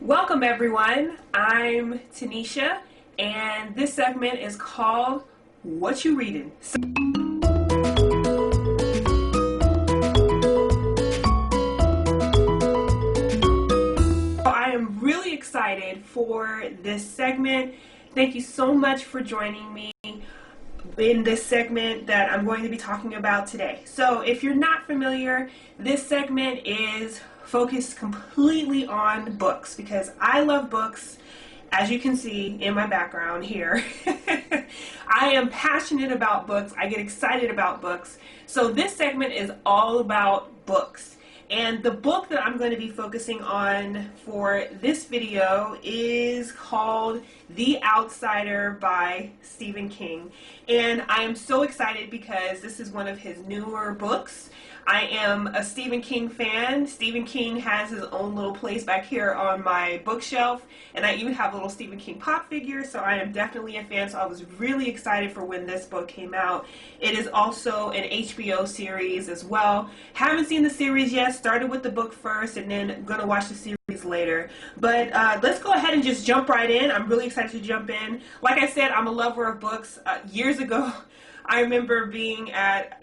Welcome everyone, I'm Tanisha and this segment is called What You Reading? I am really excited for this segment. Thank you so much for joining me in this segment that I'm going to be talking about today. So if you're not familiar, this segment is focused completely on books because I love books. As you can see in my background here, I am passionate about books. I get excited about books. So this segment is all about books. And the book that I'm going to be focusing on for this video is called The Outsider by Stephen King. And I am so excited because this is one of his newer books. I am a Stephen King fan. Stephen King has his own little place back here on my bookshelf, and I even have a little Stephen King pop figure, so I am definitely a fan. So I was really excited for when this book came out. It is also an HBO series as well. Haven't seen the series yet, started with the book first, and then gonna watch the series later. But let's go ahead and just jump right in. I'm really excited to jump in. Like I said, I'm a lover of books. Years ago, I remember being at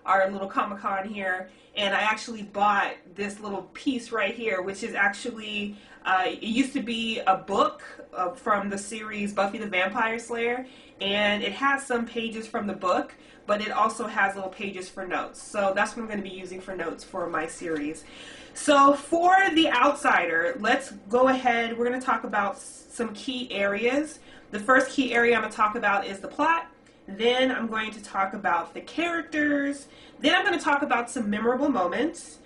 our little Comic-Con here, and I actually bought this little piece right here, which is actually, it used to be a book from the series Buffy the Vampire Slayer, and it has some pages from the book, but it also has little pages for notes. So that's what I'm going to be using for notes for my series. So for The Outsider, let's go ahead. We're going to talk about some key areas. The first key area I'm going to talk about is the plot. Then I'm going to talk about the characters. Then I'm going to talk about some memorable moments.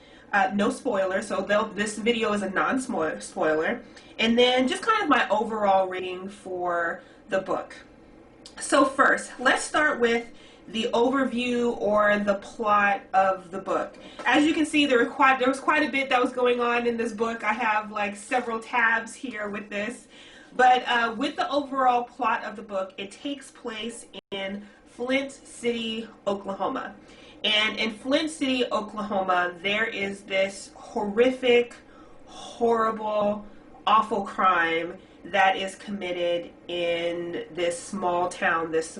No spoilers, so this video is a non-spoiler. And then just kind of my overall rating for the book. So first, let's start with the overview or the plot of the book. As you can see, there was quite a bit that was going on in this book. I have like several tabs here with this. But with the overall plot of the book, it takes place in Flint City, Oklahoma. And in Flint City, Oklahoma, there is this horrific, horrible, awful crime that is committed in this small town, this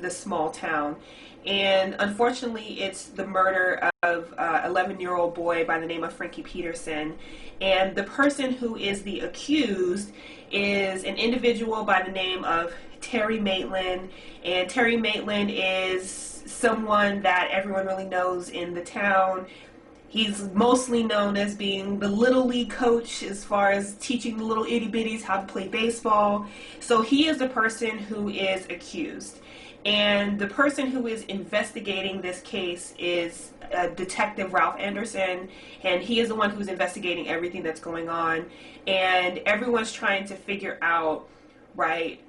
small town. And unfortunately, it's the murder of an 11-year-old boy by the name of Frankie Peterson. And the person who is the accused is an individual by the name of Terry Maitland. And Terry Maitland is someone that everyone really knows in the town. He's mostly known as being the Little League coach as far as teaching the little itty bitties how to play baseball. So he is the person who is accused. And the person who is investigating this case is Detective Ralph Anderson, and he is the one who's investigating everything that's going on. And everyone's trying to figure out, right,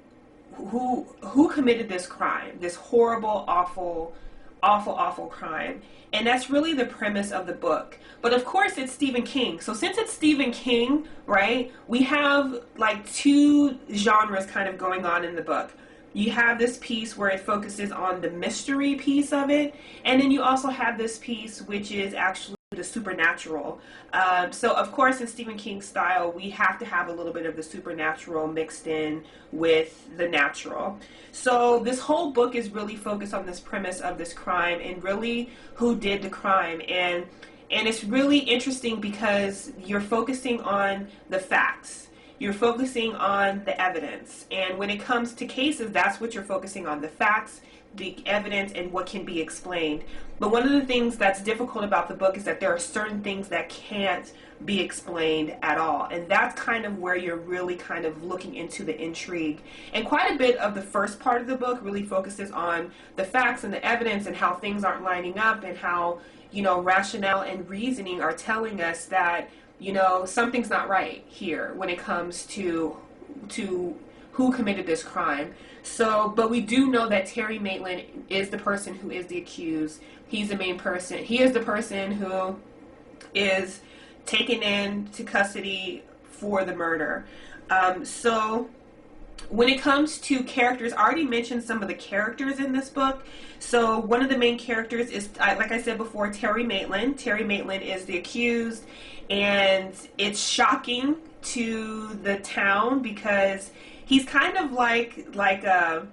who committed this crime, this horrible, awful crime. And that's really the premise of the book. But of course it's Stephen King. So since it's Stephen King, right, we have like two genres kind of going on in the book. You have this piece where it focuses on the mystery piece of it, and then you also have this piece which is actually the supernatural. So of course in Stephen King's style, we have to have a little bit of the supernatural mixed in with the natural. So this whole book is really focused on this premise of this crime and really who did the crime. And it's really interesting because you're focusing on the facts. You're focusing on the evidence. And when it comes to cases, that's what you're focusing on, the facts, the evidence, and what can be explained. But one of the things that's difficult about the book is that there are certain things that can't be explained at all. And that's kind of where you're really kind of looking into the intrigue. And quite a bit of the first part of the book really focuses on the facts and the evidence and how things aren't lining up and how, you know, rationale and reasoning are telling us that, you know, something's not right here when it comes to who committed this crime. So, but we do know that Terry Maitland is the person who is the accused. He's the main person. He is the person who is taken into custody for the murder. So when it comes to characters, I already mentioned some of the characters in this book. So one of the main characters is, like I said before, Terry Maitland. Terry Maitland is the accused, and it's shocking to the town because he's kind of like a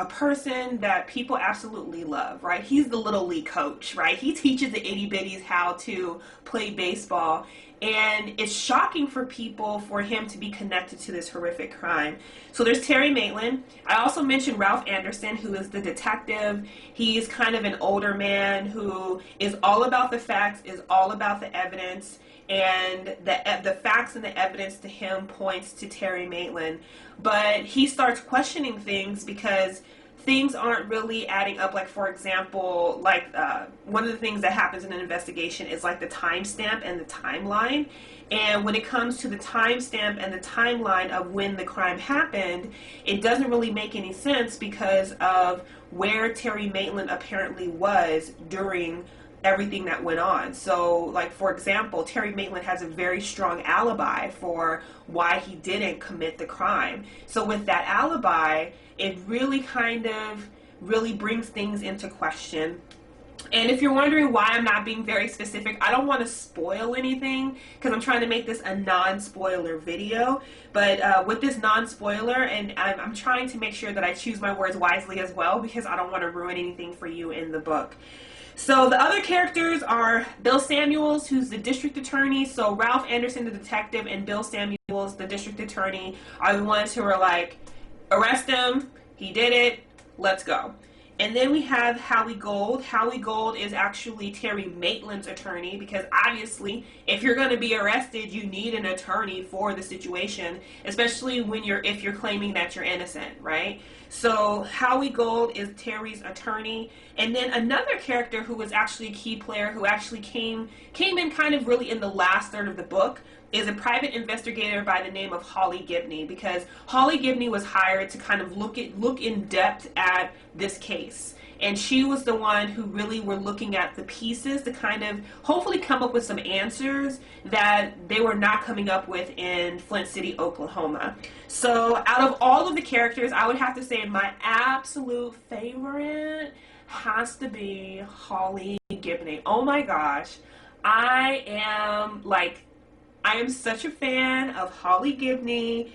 person that people absolutely love, right? He's the little league coach, right? He teaches the itty bitties how to play baseball, and it's shocking for people for him to be connected to this horrific crime. So there's Terry Maitland. I also mentioned Ralph Anderson, who is the detective. He's kind of an older man who is all about the facts, is all about the evidence, and the facts and the evidence to him points to Terry Maitland. But he starts questioning things because things aren't really adding up. Like, for example, one of the things that happens in an investigation is like the timestamp and the timeline. And when it comes to the timestamp and the timeline of when the crime happened, it doesn't really make any sense because of where Terry Maitland apparently was during everything that went on. So, like, for example, Terry Maitland has a very strong alibi for why he didn't commit the crime. So with that alibi, it really kind of really brings things into question. And if you're wondering why I'm not being very specific, I don't want to spoil anything because I'm trying to make this a non-spoiler video. But with this non-spoiler, and I'm trying to make sure that I choose my words wisely as well because I don't want to ruin anything for you in the book. So the other characters are Bill Samuels, who's the district attorney. So Ralph Anderson, the detective, and Bill Samuels, the district attorney, are the ones who are like, arrest him, he did it, let's go. And then we have Howie Gold. Howie Gold is actually Terry Maitland's attorney because obviously if you're going to be arrested, you need an attorney for the situation, especially if you're claiming that you're innocent, right? So Howie Gold is Terry's attorney. And then another character who was actually a key player who actually came in kind of really in the last third of the book is a private investigator by the name of Holly Gibney, because Holly Gibney was hired to kind of look in depth at this case. And she was the one who really were looking at the pieces to kind of hopefully come up with some answers that they were not coming up with in Flint City, Oklahoma. So out of all of the characters, I would have to say my absolute favorite has to be Holly Gibney. Oh my gosh. I am such a fan of Holly Gibney.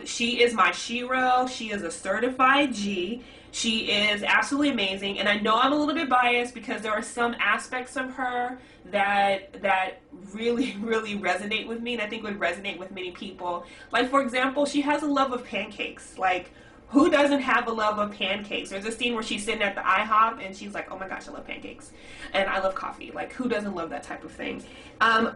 She is my shero. She is a certified G. She is absolutely amazing. And I know I'm a little bit biased because there are some aspects of her that really, really resonate with me, and I think would resonate with many people. Like, for example, she has a love of pancakes. Like, who doesn't have a love of pancakes? There's a scene where she's sitting at the IHOP and she's like, oh my gosh, I love pancakes. And I love coffee. Like, who doesn't love that type of thing? And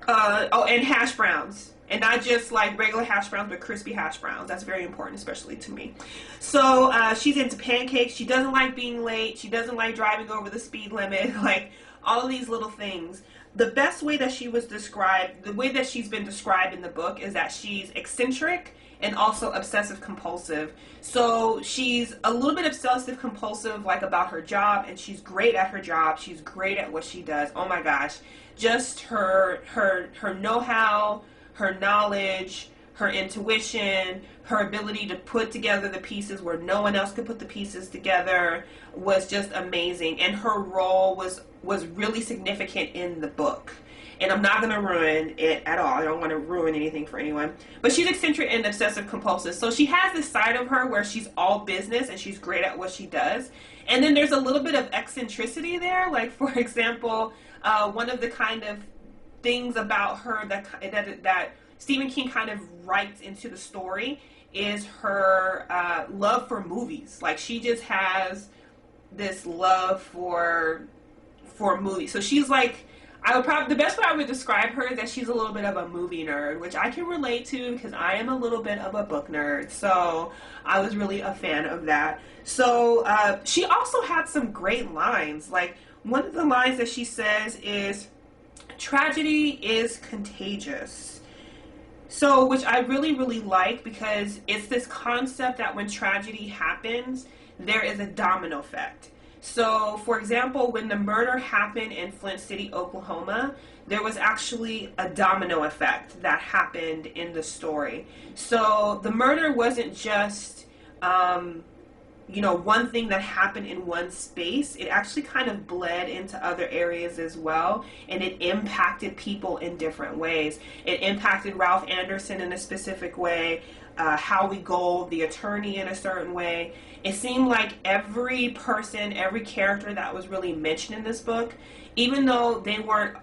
hash browns. And not just like regular hash browns, but crispy hash browns. That's very important, especially to me. So she's into pancakes. She doesn't like being late. She doesn't like driving over the speed limit. Like, all of these little things. The best way that she was described, the way that she's been described in the book is that she's eccentric and also obsessive compulsive. So she's a little bit obsessive compulsive, like, about her job, and she's great at her job. She's great at what she does. Oh my gosh. Just her know-how, her knowledge, her intuition, her ability to put together the pieces where no one else could put the pieces together was just amazing. And her role was really significant in the book. And I'm not going to ruin it at all. I don't want to ruin anything for anyone. But she's eccentric and obsessive compulsive. So she has this side of her where she's all business and she's great at what she does. And then there's a little bit of eccentricity there. Like, for example, one of the kind of things about her that Stephen King kind of writes into the story is her love for movies. Like, she just has this love for movies. So she's like, the best way I would describe her is that she's a little bit of a movie nerd, which I can relate to because I am a little bit of a book nerd. So I was really a fan of that. So she also had some great lines. Like, one of the lines that she says is, "Tragedy is contagious." So, which I really, really like, because it's this concept that when tragedy happens, there is a domino effect. So, for example, when the murder happened in Flint City, Oklahoma, there was actually a domino effect that happened in the story. So the murder wasn't just one thing that happened in one space. It actually kind of bled into other areas as well, and it impacted people in different ways. It impacted Ralph Anderson in a specific way, Howie Gold, the attorney, in a certain way. It seemed like every person, every character that was really mentioned in this book, even though they weren't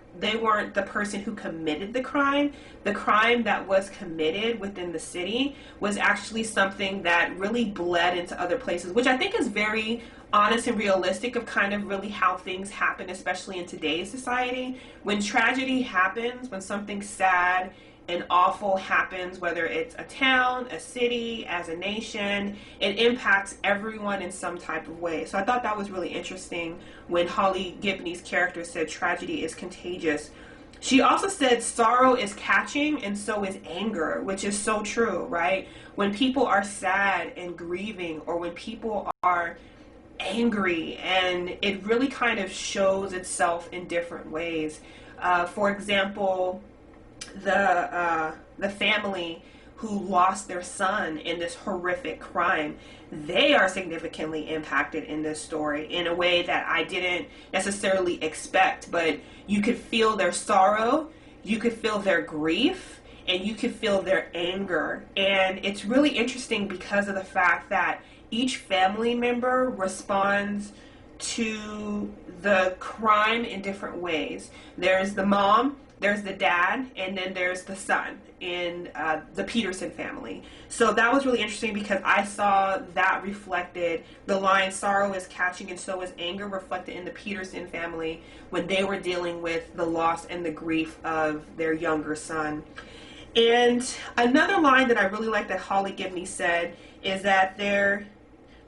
the person who committed the crime that was committed within the city was actually something that really bled into other places, which I think is very honest and realistic of kind of really how things happen, especially in today's society. When tragedy happens, when something sad and awful happens, whether it's a town, a city, as a nation, it impacts everyone in some type of way. So I thought that was really interesting when Holly Gibney's character said tragedy is contagious. She also said sorrow is catching and so is anger, which is so true, right? When people are sad and grieving, or when people are angry, and it really kind of shows itself in different ways. For example, the family who lost their son in this horrific crime, they are significantly impacted in this story in a way that I didn't necessarily expect, but you could feel their sorrow, you could feel their grief, and you could feel their anger. And it's really interesting because of the fact that each family member responds to the crime in different ways. There's the mom, there's the dad, and then there's the son in the Peterson family. So that was really interesting because I saw that reflected, the line sorrow is catching and so is anger, reflected in the Peterson family when they were dealing with the loss and the grief of their younger son. And another line that I really like that Holly Gibney said is that there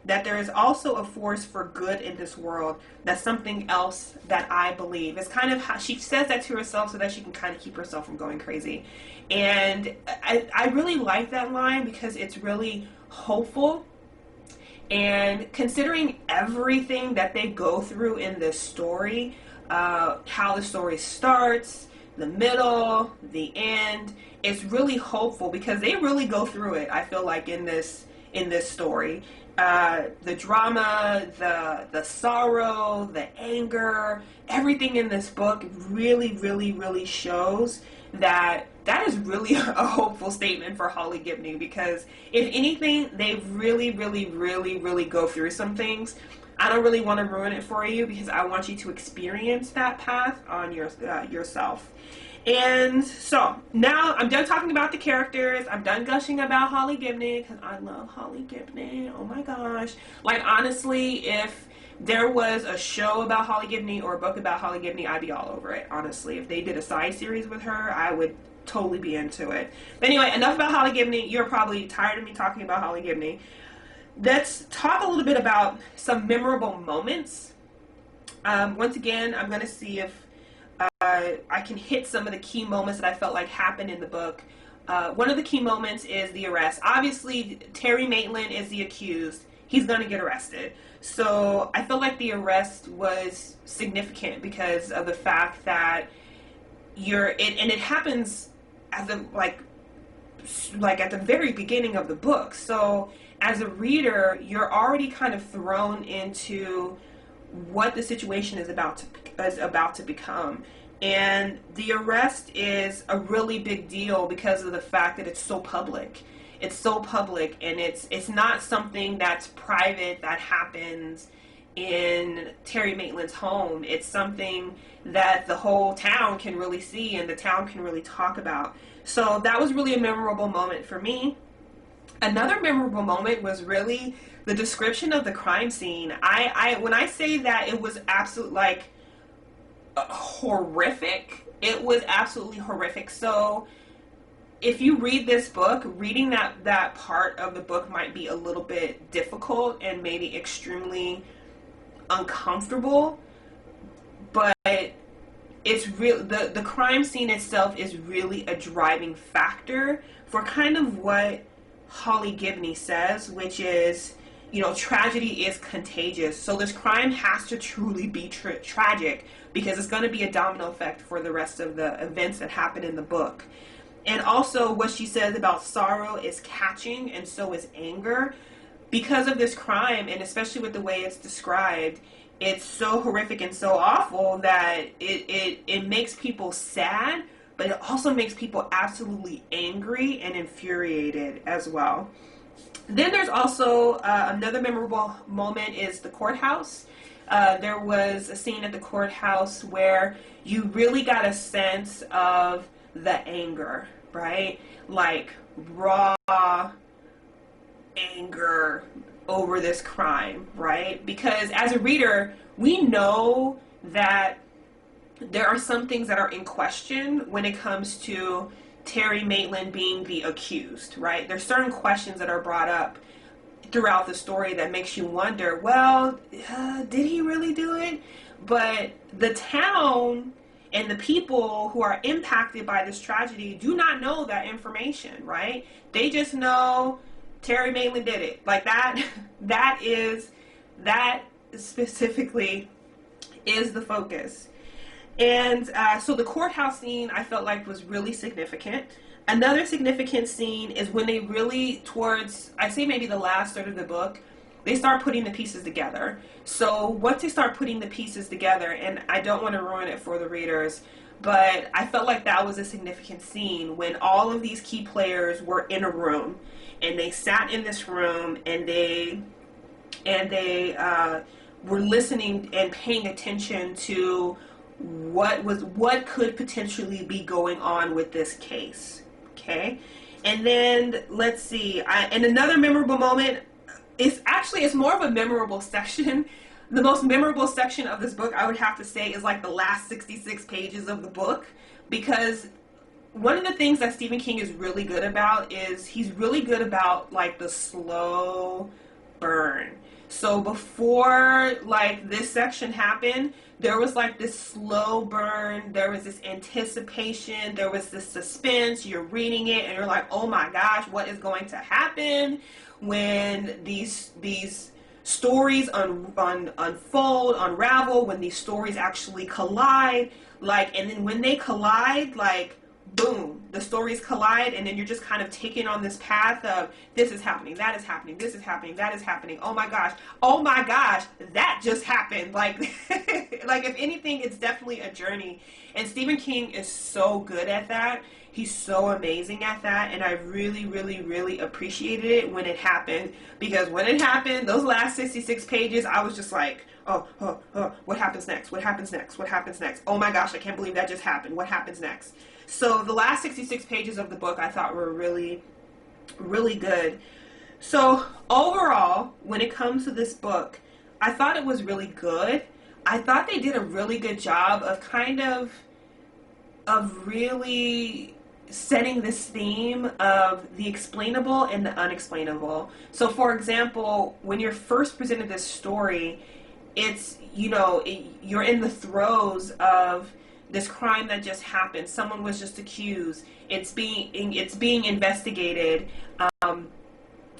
is also a force for good in this world. That's something else that I believe. It's kind of how she says that to herself so that she can kind of keep herself from going crazy. And I really like that line because it's really hopeful. And considering everything that they go through in this story, how the story starts, the middle, the end, it's really hopeful because they really go through it, I feel like, in this story. The drama, the sorrow, the anger, everything in this book really, really, really shows that is really a hopeful statement for Holly Gibney, because if anything, they really, really, really, really go through some things. I don't really want to ruin it for you because I want you to experience that path on yourself. And so now I'm done talking about the characters. I'm done gushing about Holly Gibney because I love Holly Gibney. Oh my gosh. Like, honestly, if there was a show about Holly Gibney or a book about Holly Gibney, I'd be all over it, honestly. If they did a side series with her, I would totally be into it. But anyway, enough about Holly Gibney. You're probably tired of me talking about Holly Gibney. Let's talk a little bit about some memorable moments. Once again, I'm going to see if I can hit some of the key moments that I felt like happened in the book. One of the key moments is the arrest. Obviously, Terry Maitland is the accused. He's going to get arrested. So I felt like the arrest was significant because of the fact that it happens at the at the very beginning of the book. So as a reader, you're already kind of thrown into what the situation is about to become. And the arrest is a really big deal because of the fact that it's so public. It's so public, and it's not something that's private that happens in Terry Maitland's home. It's something that the whole town can really see and the town can really talk about. So that was really a memorable moment for me. Another memorable moment was really the description of the crime scene. When I say that it was absolutely horrific, it was absolutely horrific. So if you read this book, reading that part of the book might be a little bit difficult and maybe extremely uncomfortable, but it's real. The crime scene itself is really a driving factor for kind of what Holly Gibney says, which is, you know, tragedy is contagious. So this crime has to truly be tragic, because it's going to be a domino effect for the rest of the events that happen in the book. And also what she says about sorrow is catching, and so is anger. Because of this crime, and especially with the way it's described, it's so horrific and so awful that it makes people sad, but it also makes people absolutely angry and infuriated as well. Then there's also another memorable moment is the courthouse. There was a scene at the courthouse where you really got a sense of the anger, right? Like raw anger over this crime, right? Because as a reader, we know that there are some things that are in question when it comes to Terry Maitland being the accused, right? There's certain questions that are brought up throughout the story that makes you wonder, well, did he really do it? But the town and the people who are impacted by this tragedy do not know that information, right? They just know Terry Maitland did it. Like that specifically is the focus. And so the courthouse scene I felt like was really significant. Another significant scene is when they really, towards, I say maybe the last third of the book, they start putting the pieces together. So once they start putting the pieces together, and I don't want to ruin it for the readers, but I felt like that was a significant scene when all of these key players were in a room, and they sat in this room, and they were listening and paying attention to what could potentially be going on with this case. Okay, and then let's see. And another memorable moment is actually, it's more of a memorable section. The most memorable section of this book, I would have to say, is like the last 66 pages of the book, because one of the things that Stephen King is really good about is he's really good about like the slow burn. So before like this section happened, there was like this slow burn, there was this anticipation, there was this suspense. You're reading it and you're like, oh my gosh, what is going to happen when these stories unfold, unravel, when these stories actually collide, like, and then when they collide, like, boom, the stories collide, and then you're just kind of taking on this path of this is happening, that is happening, this is happening, that is happening, oh my gosh, that just happened. Like, like if anything, it's definitely a journey, and Stephen King is so good at that. He's so amazing at that, and I really, really, really appreciated it when it happened, because when it happened, those last 66 pages, I was just like, oh, what happens next? What happens next? What happens next? Oh my gosh, I can't believe that just happened. What happens next? So the last 66 pages of the book I thought were really, really good. So overall, when it comes to this book, I thought it was really good. I thought they did a really good job of kind of really setting this theme of the explainable and the unexplainable. So for example, when you're first presented this story, it's, you know, you're in the throes of this crime that just happened. Someone was just accused. It's being investigated.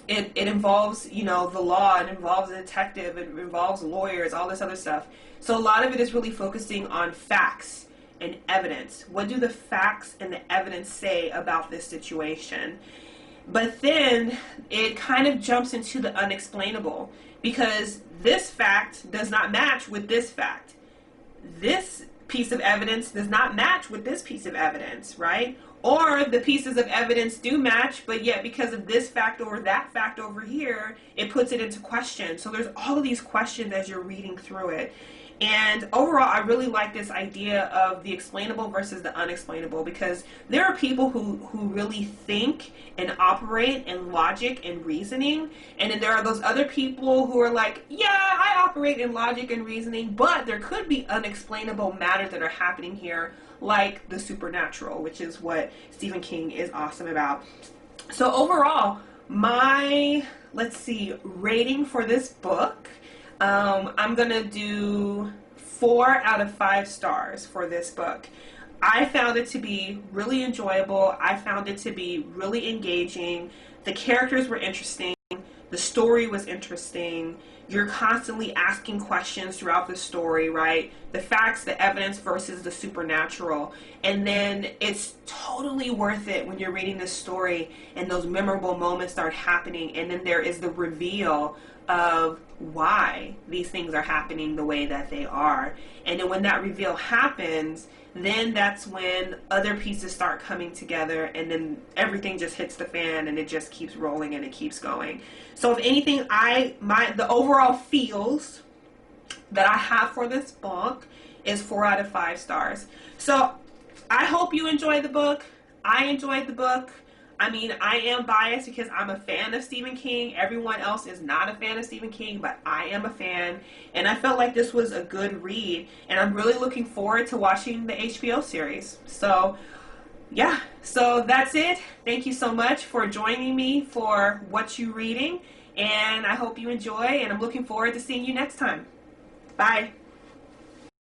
It involves, you know, the law. It involves a detective. It involves lawyers. All this other stuff. So a lot of it is really focusing on facts and evidence. What do the facts and the evidence say about this situation? But then it kind of jumps into the unexplainable, because this fact does not match with this fact. This piece of evidence does not match with this piece of evidence, right? Or the pieces of evidence do match, but yet because of this fact or that fact over here, it puts it into question. So there's all of these questions as you're reading through it. And overall, I really like this idea of the explainable versus the unexplainable, because there are people who really think and operate in logic and reasoning, and then there are those other people who are like, yeah, I operate in logic and reasoning, but there could be unexplainable matters that are happening here, like the supernatural, which is what Stephen King is awesome about. So overall, my, let's see, rating for this book, I'm gonna do 4 out of 5 stars for this book. I found it to be really enjoyable. I found it to be really engaging. The characters were interesting. The story was interesting. You're constantly asking questions throughout the story, right? The facts, the evidence versus the supernatural. And then it's totally worth it when you're reading this story and those memorable moments start happening. And then there is the reveal of why these things are happening the way that they are. And then when that reveal happens, then that's when other pieces start coming together, and then everything just hits the fan and it just keeps rolling and it keeps going. So if anything, the overall feels that I have for this book is 4 out of 5 stars. So I hope you enjoyed the book. I enjoyed the book. I mean, I am biased because I'm a fan of Stephen King. Everyone else is not a fan of Stephen King, but I am a fan. And I felt like this was a good read. And I'm really looking forward to watching the HBO series. So, yeah. So that's it. Thank you so much for joining me for What You Reading. And I hope you enjoy. And I'm looking forward to seeing you next time. Bye.